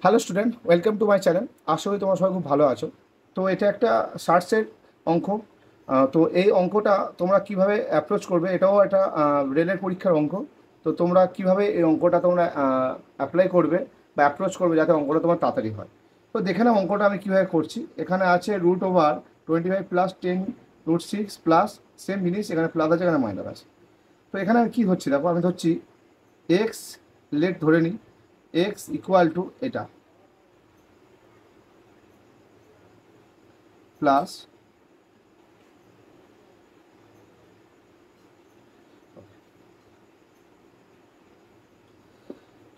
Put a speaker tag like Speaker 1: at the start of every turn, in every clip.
Speaker 1: Hello student, welcome to my channel. আশা করি তোমরা সবাই খুব ভালো আছো। তো এটা একটা সার্চের অঙ্ক। তো এই অঙ্কটা তোমরা কিভাবে অ্যাপ্রোচ করবে, এটাও একটা রেলের পরীক্ষার অঙ্ক। তো তোমরা কিভাবে এই অঙ্কটা তোমরা অ্যাপ্লাই করবে বা অ্যাপ্রোচ করবে যাতে অঙ্কটা তোমার তাড়াতাড়ি হয়। তো দেখে নাও অঙ্কটা আমি কীভাবে করছি। এখানে আছে √25 প্লাস 10√6 প্লাস সেম জিনিস, এখানে প্লাস আছে, এখানে মাইনাস আছে। তো এখানে কী হচ্ছে দেখো, আমি ধরছি এক্স, লেট ধরে নিই, এক্স ইকুয়াল টু এটা প্লাস,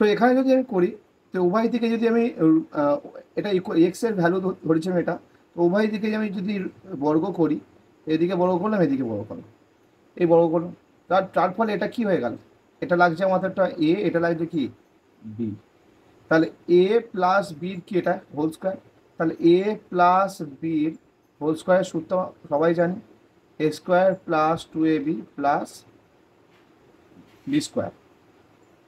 Speaker 1: তো এখানে যদি আমি করি, তো উভয় দিকে যদি আমি এটা এক্স এর ভ্যালু ধরেছি আমি এটা, তো উভয় দিকে আমি যদি বর্গ করি, এদিকে বর্গ করলাম, এদিকে বর্গ করলাম, এই বর্গ করলাম, তার ফলে এটা কি হয়ে গেল, এটা লাগছে আমাদের একটা এ, এটা লাগছে কি বি। তাহলে এ প্লাস বির কি, এটা হোল স্কোয়ার। তাহলে এ প্লাস বির হোল স্কোয়ার সূত্র সবাই জানি, A square plus 2ab plus B square.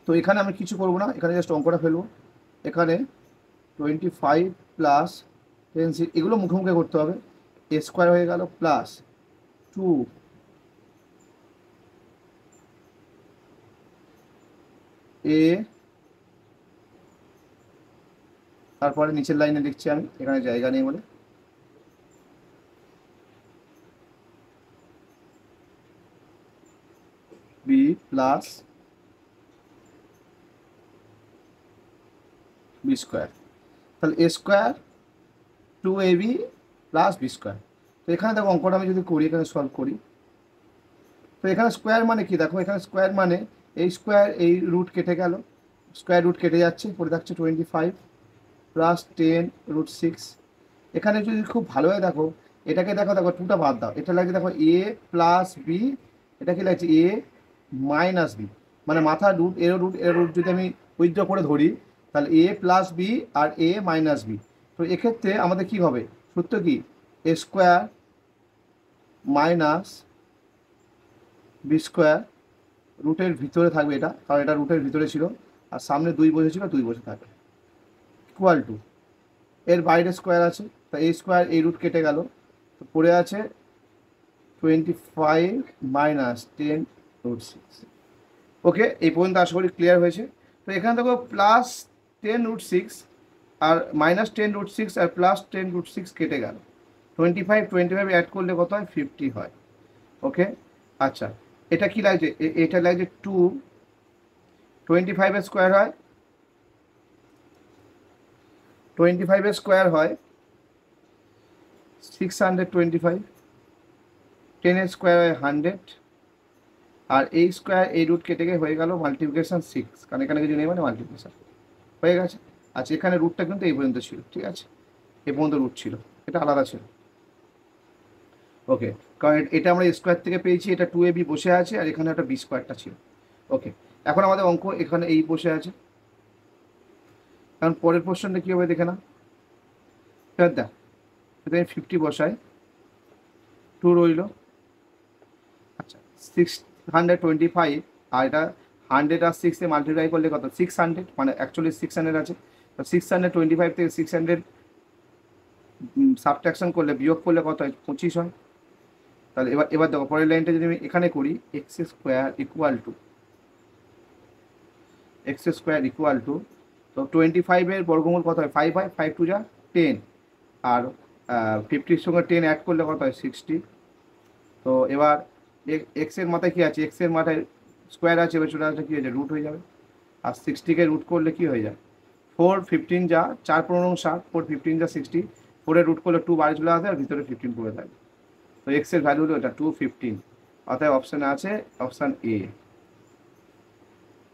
Speaker 1: তো এখানে আমি কিছু করবো না, এখানে জাস্ট অঙ্কটা ফেলবো। এখানে 25 প্লাস 10, এগুলো মুখে মুখে করতে হবে। এ স্কোয়ার হয়ে গেল প্লাস 2 এ, তারপরে নিচের লাইনে লিখছি আমি, এখানে জায়গা নেই বলে, বি প্লাস বি স্কোয়ার। তাহলে A square 2ab plus B square. তো এখানে দেখো অঙ্কটা আমি যদি করি, এখানে সলভ করি, তো এখানে স্কোয়ার মানে কি দেখো, এখানে স্কোয়ার মানে এই স্কোয়ার, এই রুট কেটে গেল, স্কোয়ার রুট কেটে যাচ্ছে, পড়ে থাকছে 25 প্লাস 10√6। এখানে যদি খুব ভালোভাবে দেখো, এটাকে দেখো, দেখো টুটা বাদ দাও, এটা লাগছে দেখো এ প্লাস বি, এটা কি লাগছে এ মাইনাস বি, মানে মাথা রুট, এর রুট যদি আমি উইথড্র করে ধরি, তাহলে A plus B R A minus B. তো এক্ষেত্রে আমাদের কি হবে, সূত্র কি, এ স্কোয়ার মাইনাস বি স্কোয়ার, রুটের ভিতরে থাকবে এটা, কারণ এটা রুটের ভিতরে ছিল, আর সামনে 2 বসেছিল, 2 বসে থাকবে, ইকুয়াল টু, এর বাইরে স্কোয়ার আছে, তা এই স্কোয়ার, এই রুট কেটে গেল, তো পড়ে আছে 25 মাইনাস 10√6। ওকে, এই পর্যন্ত আশা করি ক্লিয়ার হয়েছে। তো এখানে দেখো প্লাস 10√6 আর মাইনাস 10√6 আর প্লাস 10√6 কেটে গেল, 25 অ্যাড করলে কত হয়, 50 হয়। ওকে, আচ্ছা, এটা কি লাগছে, এটা লাগছে 25 স্কোয়ার হয়, 25 স্কোয়ার হয় 625, 10 স্কোয়ার হয় 100, আর এই স্কোয়ার, এই রুট কেটে গিয়ে হয়ে গেল মাল্টিপ্লিকেশন 6, কারণ এখানে কিছু নেই মানে মাল্টিপ্লিকেশন হয়ে গেছে। আচ্ছা, এখানে রুটটা কিন্তু এই পর্যন্ত ছিল, ঠিক আছে, এই পর্যন্ত রুট ছিল, এটা আলাদা ছিল। ওকে, কারণ এটা আমরা স্কোয়ার থেকে পেয়েছি, এটা 2ab বসে আছে, আর এখানে একটা বি স্কোয়ারটা ছিল। ওকে, এখন আমাদের অঙ্ক এখানে এই বসে আছে, কারণ পরের কোশ্চেনটা কী হবে দেখে না, দেখ, যদি আমি 50 বসাই, 2 রইল, আচ্ছা 625, আর এটা 100 আর 6 মাল্টিপ্লাই করলে কত, 600, মানে অ্যাকচুয়ালি 600 আছে, তো 625 থেকে 600 সাবট্রাকশন করলে, বিয়োগ করলে কত হয়, 25 হয়। তাহলে এবার এবার দেখো পরের লাইনটা যদি আমি এখানে করি, এক্স স্কোয়ার ইকুয়াল টু, তো 25-এর বর্গমূল কত হয়, 5 হয়, 5 2 যা 10, আর 50-র সঙ্গে 10 অ্যাড করলে কত হয়, 60। তো এবার এক্সের মাথায় কী আছে, এক্সের মাথায় স্কোয়ার আছে, এবার চলে আসলে কী হয়ে যায়, রুট হয়ে যাবে, আর 60-কে রুট করলে কী হয়ে যায়, 4 15 যা 4 15 60, 4 15 যা 60, 4-এর রুট করলে 2 বাইরে চলে আসে, আর ভিতরে 15 পড়ে থাকে। তো এক্সের ভ্যালু হলো এটা 215, অর্থাৎ অপশানে আছে অপশান এ।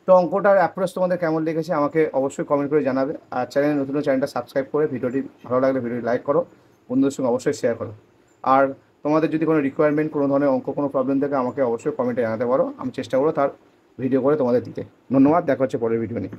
Speaker 1: তো অঙ্কটার অ্যাপ্রোচ তোমাদের কেমন লেগেছে আমাকে অবশ্যই কমেন্ট করে জানাবে, আর চ্যানেল নতুন, চ্যানেলটা সাবস্ক্রাইব করে ভিডিওটি ভালো লাগলে ভিডিওটি লাইক করো, বন্ধুদের সঙ্গে অবশ্যই শেয়ার করো। আর তোমাদের যদি কোনো রিকোয়ারমেন্ট, কোনো ধরনের অঙ্ক, কোনো প্রবলেম থাকে আমাকে অবশ্যই কমেন্টে জানাতে পারো, আমি চেষ্টা করবো তার ভিডিও করে তোমাদের দিতে। ধন্যবাদ, দেখা হচ্ছে পরের ভিডিও নিয়ে।